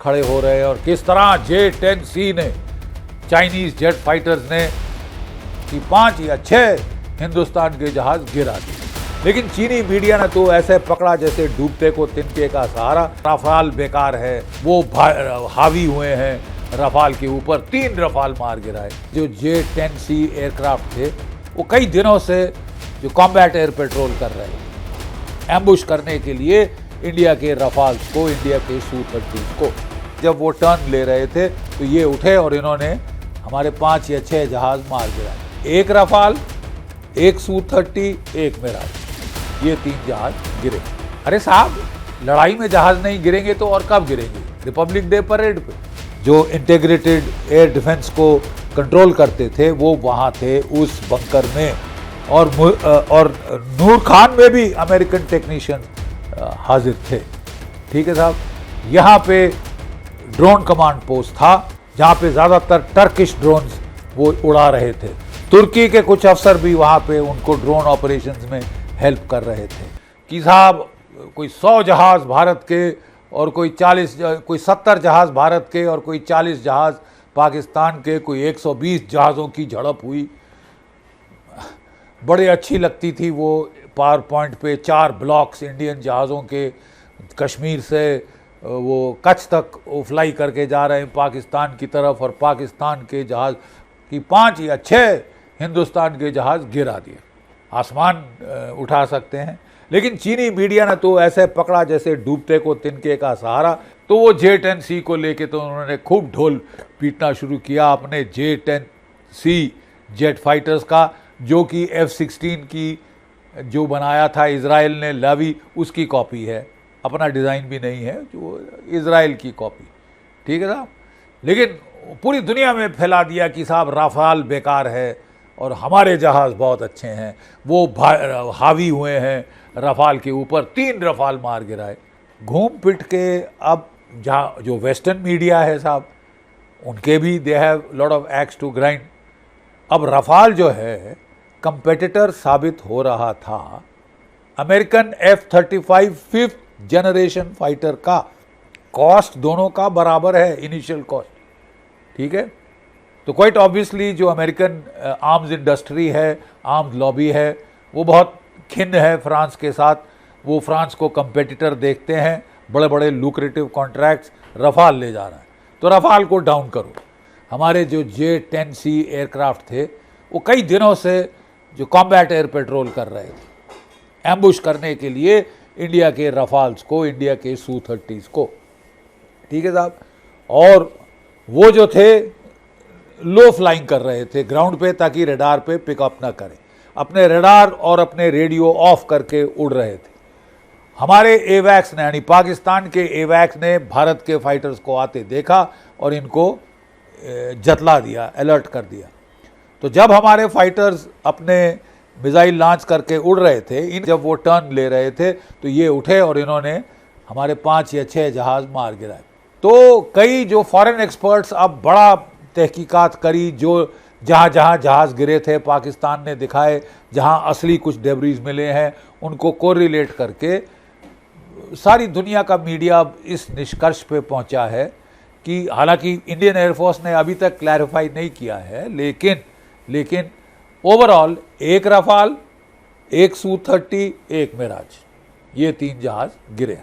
खड़े हो रहे हैं और किस तरह J-10C ने चाइनीज जेट फाइटर्स ने कि 5 या 6 हिंदुस्तान के जहाज गिरा दिए। लेकिन चीनी मीडिया ने तो ऐसे पकड़ा जैसे डूबते को तिनके का सहारा। रफाल बेकार है, वो हावी हुए हैं रफाल के ऊपर, 3 रफाल मार गिराए। जो J-10C एयरक्राफ्ट थे वो कई दिनों से जो कॉम्बैट एयर पेट्रोल कर रहे हैं एम्बुश करने के लिए इंडिया के रफाल्स को, इंडिया के Su-30 को। जब वो टर्न ले रहे थे तो ये उठे और इन्होंने हमारे 5 या 6 जहाज मार गिराए। 1 रफाल, 1 Su-30, 1 मिराज, ये 3 जहाज गिरे। अरे साहब, लड़ाई में जहाज नहीं गिरेंगे तो और कब गिरेंगे? रिपब्लिक डे परेड पे जो इंटीग्रेटेड एयर डिफेंस को कंट्रोल करते थे वो वहाँ थे उस बंकर में, और नूर खान में भी अमेरिकन टेक्नीशियन हाजिर थे। ठीक है साहब, यहाँ पे ड्रोन कमांड पोस्ट था जहाँ पे ज़्यादातर टर्किश ड्रोन्स वो उड़ा रहे थे। तुर्की के कुछ अफसर भी वहाँ पे उनको ड्रोन ऑपरेशंस में हेल्प कर रहे थे कि साहब कोई 100 जहाज भारत के और कोई 70 जहाज भारत के और कोई 40 जहाज पाकिस्तान के, कोई 120 जहाज़ों की झड़प हुई। बड़ी अच्छी लगती थी वो पावर पॉइंट पे 4 ब्लॉक्स इंडियन जहाज़ों के कश्मीर से वो कच्छ तक वो फ्लाई करके जा रहे हैं पाकिस्तान की तरफ, और पाकिस्तान के जहाज़ की 5 या 6 हिंदुस्तान के जहाज़ गिरा दिए। आसमान उठा सकते हैं। लेकिन चीनी मीडिया ने तो ऐसे पकड़ा जैसे डूबते को तिनके का सहारा। तो वो J-10C को लेके तो उन्होंने खूब ढोल पीटना शुरू किया अपने J-10C जेट फाइटर्स का, जो कि F-16 की जो बनाया था इजराइल ने लावी, उसकी कॉपी है, अपना डिज़ाइन भी नहीं है, जो इजराइल की कॉपी। ठीक है साहब, लेकिन पूरी दुनिया में फैला दिया कि साहब रफाल बेकार है और हमारे जहाज़ बहुत अच्छे हैं, वो हावी हुए हैं रफाल के ऊपर, 3 रफाल मार गिराए। घूम पिट के अब जहाँ जो वेस्टर्न मीडिया है साहब, उनके भी they have lot of axe to grind. अब रफाल जो है कंपेटिटर साबित हो रहा था American F-35 5th generation fighter का। कॉस्ट दोनों का बराबर है, इनिशियल कॉस्ट। ठीक है, तो क्वाइट ऑब्वियसली जो अमेरिकन आर्म्स इंडस्ट्री है, आर्म्स लॉबी है, वो बहुत खिन्न है फ्रांस के साथ। वो फ्रांस को कंपेटिटर देखते हैं, बड़े बड़े लुक्रेटिव कॉन्ट्रैक्ट्स रफाल ले जा रहा है, तो रफाल को डाउन करो। हमारे जो J-10C एयरक्राफ्ट थे वो कई दिनों से जो कॉम्बैट एयर पेट्रोल कर रहे थे एम्बुश करने के लिए इंडिया के रफाल्स को, इंडिया के Su-30 को। ठीक है साहब, और वो जो थे लो फ्लाइंग कर रहे थे ग्राउंड पे ताकि रडार पे पिकअप ना करें, अपने रडार और अपने रेडियो ऑफ करके उड़ रहे थे। हमारे एवैक्स ने, यानी पाकिस्तान के एवैक्स ने भारत के फाइटर्स को आते देखा और इनको जतला दिया, अलर्ट कर दिया। तो जब हमारे फाइटर्स अपने मिसाइल लॉन्च करके उड़ रहे थे, जब वो टर्न ले रहे थे तो ये उठे और इन्होंने हमारे 5 या 6 जहाज मार गिराए। तो कई जो फॉरेन एक्सपर्ट्स अब बड़ा तहकीकात करी, जो जहाँ जहाँ जहाज़ गिरे थे पाकिस्तान ने दिखाए, जहाँ असली कुछ डेब्रीज मिले हैं उनको कोरिलेट करके सारी दुनिया का मीडिया अब इस निष्कर्ष पे पहुँचा है कि हालांकि इंडियन एयरफोर्स ने अभी तक क्लैरिफाई नहीं किया है, लेकिन ओवरऑल 1 रफाल, 1 Su-30, 1 मिराज, ये 3 जहाज गिरे।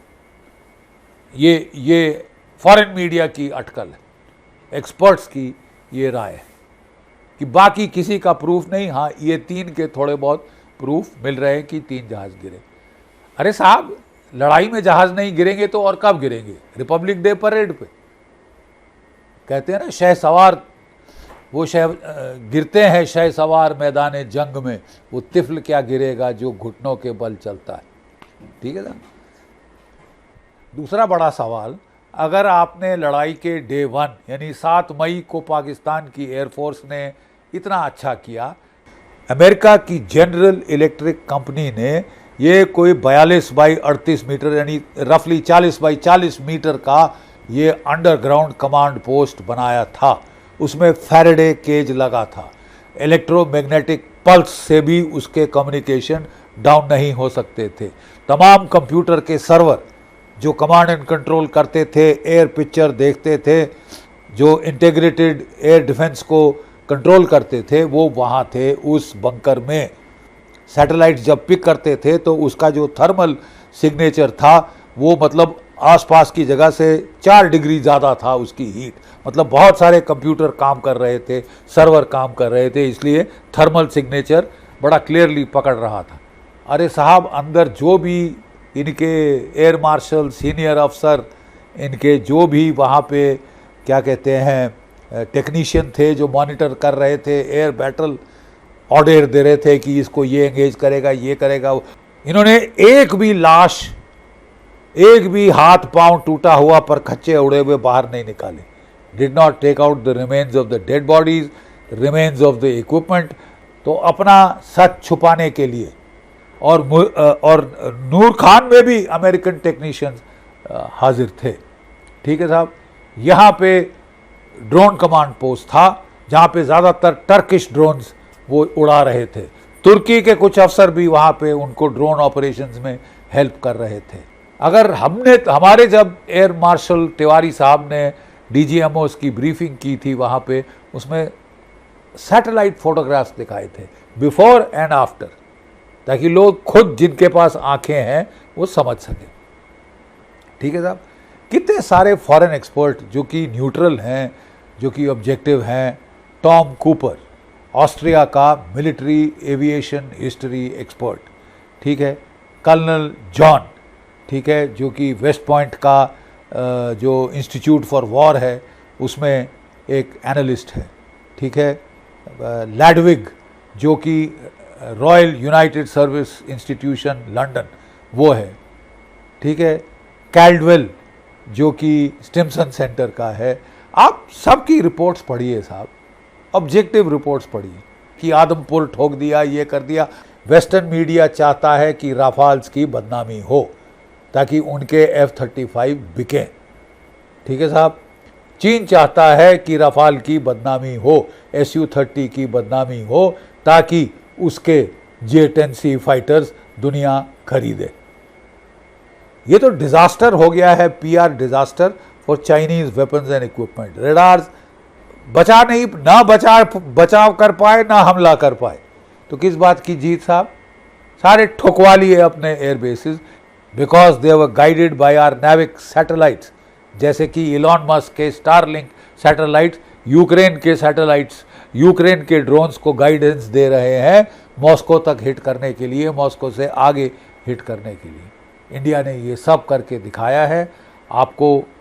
ये फॉरेन मीडिया की अटकल है, एक्सपर्ट्स की ये राय है कि बाकी किसी का प्रूफ नहीं। हाँ, ये 3 के थोड़े बहुत प्रूफ मिल रहे हैं कि 3 जहाज गिरे। अरे साहब, लड़ाई में जहाज नहीं गिरेंगे तो और कब गिरेंगे? रिपब्लिक डे परेड पे कहते हैं ना, शह सवार वो गिरते हैं शह सवार मैदान जंग में, वो तिफल क्या गिरेगा जो घुटनों के बल चलता है। ठीक है ना। दूसरा बड़ा सवाल, अगर आपने लड़ाई के डे 1 यानी 7 मई को पाकिस्तान की एयरफोर्स ने इतना अच्छा किया, अमेरिका की जनरल इलेक्ट्रिक कंपनी ने ये कोई 42 बाई 38 मीटर यानी रफली 40 बाई 40 मीटर का ये अंडरग्राउंड कमांड पोस्ट बनाया था। उसमें फैराडे केज लगा था, इलेक्ट्रोमैग्नेटिक पल्स से भी उसके कम्युनिकेशन डाउन नहीं हो सकते थे। तमाम कंप्यूटर के सर्वर जो कमांड एंड कंट्रोल करते थे, एयर पिक्चर देखते थे, जो इंटीग्रेटेड एयर डिफेंस को कंट्रोल करते थे, वो वहाँ थे उस बंकर में। सैटेलाइट्स जब पिक करते थे तो उसका जो थर्मल सिग्नेचर था वो मतलब आसपास की जगह से 4 डिग्री ज़्यादा था उसकी हीट, मतलब बहुत सारे कंप्यूटर काम कर रहे थे, सर्वर काम कर रहे थे, इसलिए थर्मल सिग्नेचर बड़ा क्लियरली पकड़ रहा था। अरे साहब, अंदर जो भी इनके एयर मार्शल, सीनियर अफसर, इनके जो भी वहाँ पे क्या कहते हैं टेक्नीशियन थे जो मॉनिटर कर रहे थे एयर बैटल, ऑर्डर दे रहे थे कि इसको ये एंगेज करेगा, ये करेगा। इन्होंने एक भी लाश, एक भी हाथ पांव टूटा हुआ पर खच्चे उड़े हुए बाहर नहीं निकाले। Did not take out the remains of the dead bodies, remains of the equipment. तो अपना सच छुपाने के लिए और नूर खान में भी अमेरिकन टेक्नीशियंस हाजिर थे। ठीक है साहब, यहाँ पे ड्रोन कमांड पोस्ट था जहाँ पे ज़्यादातर टर्किश ड्रोन्स वो उड़ा रहे थे। तुर्की के कुछ अफसर भी वहाँ पे उनको ड्रोन ऑपरेशंस में हेल्प कर रहे थे। अगर हमारे जब एयर मार्शल तिवारी साहब ने डीजीएमओस की ब्रीफिंग की थी वहाँ पे, उसमें सैटेलाइट फोटोग्राफ्स दिखाए थे बिफोर एंड आफ्टर, ताकि लोग खुद जिनके पास आंखें हैं वो समझ सकें। ठीक है साहब, कितने सारे फॉरेन एक्सपर्ट जो कि न्यूट्रल हैं, जो कि ऑब्जेक्टिव हैं। टॉम कूपर, ऑस्ट्रिया का मिलिट्री एविएशन हिस्ट्री एक्सपर्ट, ठीक है। कर्नल जॉन, ठीक है, जो कि वेस्ट पॉइंट का जो इंस्टीट्यूट फॉर वॉर है उसमें एक एनालिस्ट है, ठीक है। लैडविग, जो कि royal United service institution London वो है, ठीक है। कैल्डवेल, जो कि स्टिम्सन सेंटर का है। आप सबकी रिपोर्ट्स पढ़िए साहब, ऑब्जेक्टिव रिपोर्ट्स पढ़िए कि आदमपुर ठोक दिया, ये कर दिया। वेस्टर्न मीडिया चाहता है कि राफाल्स की बदनामी हो ताकि उनके F-35 बिकें। ठीक है साहब, चीन चाहता है कि राफाल की बदनामी हो, Su-30 की बदनामी हो, ताकि उसके J-10C फाइटर्स दुनिया खरीदे। ये तो डिजास्टर हो गया है, PR disaster for Chinese weapons and equipment. Radars बचाव कर पाए ना हमला कर पाए, तो किस बात की जीत साहब? सारे ठुकवा लिए अपने air bases, because they were guided by our NavIC satellites, जैसे कि इलॉन मस्क के स्टारलिंक सैटेलाइट्स, यूक्रेन के सैटेलाइट्स, यूक्रेन के ड्रोन्स को गाइडेंस दे रहे हैं मॉस्को तक हिट करने के लिए, मॉस्को से आगे हिट करने के लिए। इंडिया ने ये सब करके दिखाया है। आपको